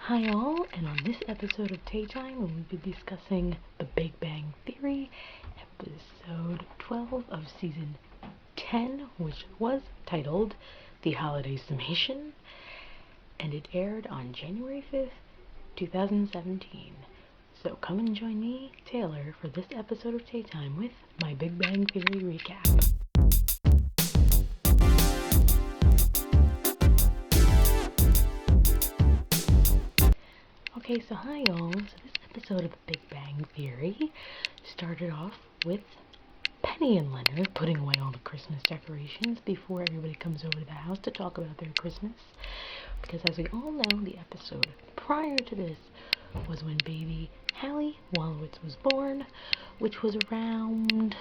Hi all, and on this episode of Tay Time, we'll be discussing The Big Bang Theory, episode 12 of season 10, which was titled The Holiday Summation, and it aired on January 5th, 2017. So come and join me, Taylor, for this episode of Tay Time with my Big Bang Theory recap. Okay, so hi y'all. So this episode of The Big Bang Theory started off with Penny and Leonard putting away all the Christmas decorations before everybody comes over to the house to talk about their Christmas. Because as we all know, the episode prior to this was when baby Hallie Wolowitz was born, which was around,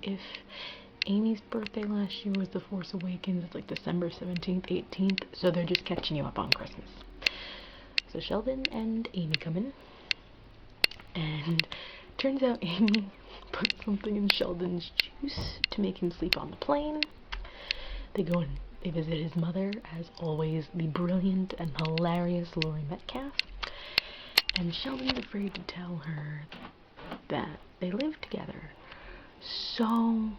if Amy's birthday last year was The Force Awakens, it's like December 17th, 18th, so they're just catching you up on Christmas. So Sheldon and Amy come in, and turns out Amy put something in Sheldon's juice to make him sleep on the plane. They go and they visit his mother, as always, the brilliant and hilarious Laurie Metcalf, and Sheldon's afraid to tell her that they live together. So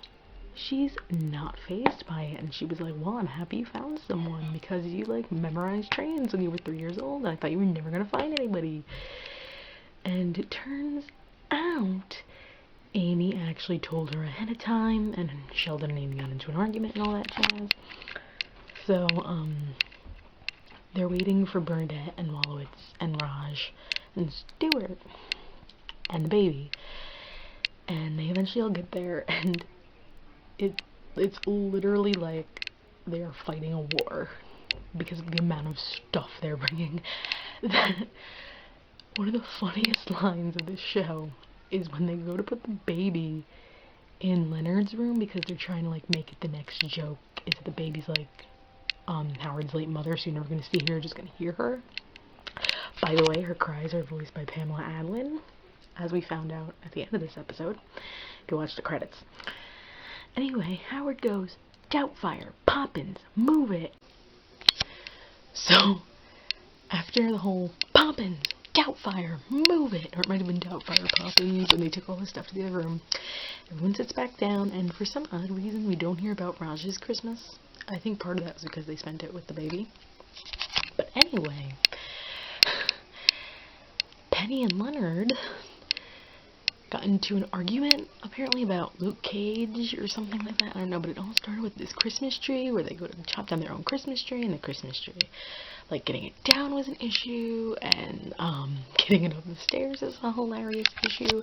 she's not fazed by it, and she was like, well, I'm happy you found someone because you memorized trains when you were 3 years old, and I thought you were never gonna find anybody. And it turns out Amy actually told her ahead of time, and Sheldon and Amy got into an argument and all that jazz. So they're waiting for Bernadette and Wolowitz and Raj and Stuart and the baby, and they eventually all get there, and it's literally like they are fighting a war because of the amount of stuff they're bringing. One of the funniest lines of this show is when they go to put the baby in Leonard's room because they're trying to make it the next joke is that the baby's Howard's late mother, so you're never going to see her, you're just going to hear her. By the way, her cries are voiced by Pamela Adlon, as we found out at the end of this episode. Go watch the credits. Anyway, Howard goes, Doubtfire, Poppins, move it. So, after the whole Poppins, Doubtfire, move it, or it might have been Doubtfire, Poppins, and they took all this stuff to the other room, everyone sits back down, and for some odd reason, we don't hear about Raj's Christmas. I think part of that was because they spent it with the baby. But anyway, Penny and Leonard got into an argument, apparently about Luke Cage or something like that. I don't know, but it all started with this Christmas tree where they go to chop down their own Christmas tree, and the Christmas tree, getting it down was an issue, and getting it up the stairs is a hilarious issue.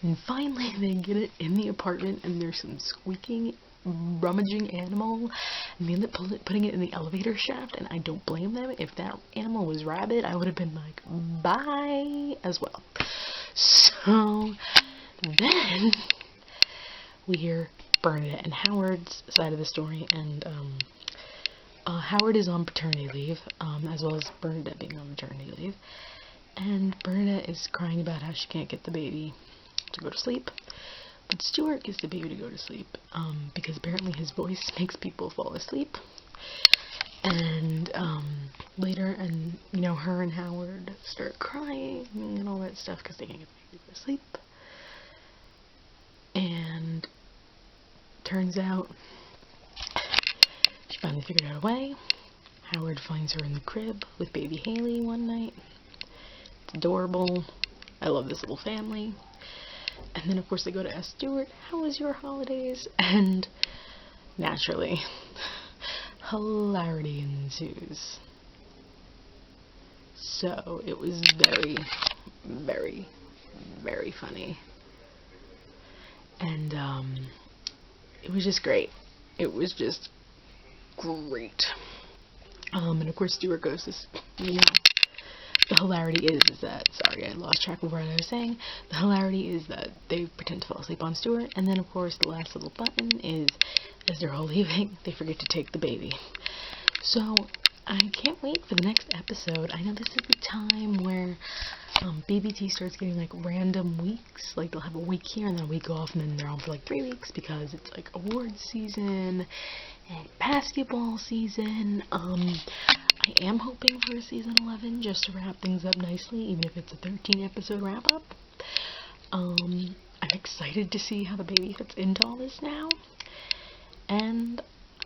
And finally, they get it in the apartment, and there's some squeaking, rummaging animal, and they end up putting it in the elevator shaft, and I don't blame them. If that animal was rabbit, I would have been like, bye, as well. So then we hear Bernadette and Howard's side of the story, and Howard is on paternity leave, as well as Bernadette being on maternity leave, and Bernadette is crying about how she can't get the baby to go to sleep, but Stuart gets the baby to go to sleep, because apparently his voice makes people fall asleep. And later, and her and Howard start crying and all that stuff because they can't get the baby to sleep. And turns out she finally figured out a way. Howard finds her in the crib with baby Haley one night. It's adorable. I love this little family. And then of course they go to ask Stuart, how was your holidays? And naturally, hilarity ensues. So it was very, very, very funny. And it was just great. It was just great. And of course Stuart goes this, the hilarity is that, sorry, I lost track of what I was saying. The hilarity is that they pretend to fall asleep on Stuart, and then of course the last little button is, as they're all leaving, they forget to take the baby. So I can't wait for the next episode. I know this is the time where BBT starts getting random weeks. They'll have a week here and then a week off, and then they're on for 3 weeks because it's awards season and basketball season. I am hoping for a season 11 just to wrap things up nicely, even if it's a 13-episode wrap-up. I'm excited to see how the baby fits into all this now. And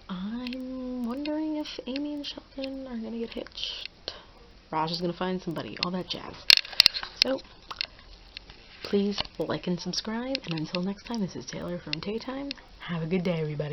I'm wondering if Amy and Sheldon are gonna get hitched. Raj is gonna find somebody, all that jazz. So, please like and subscribe, and until next time, this is Taylor from Tay Time. Have a good day, everybody.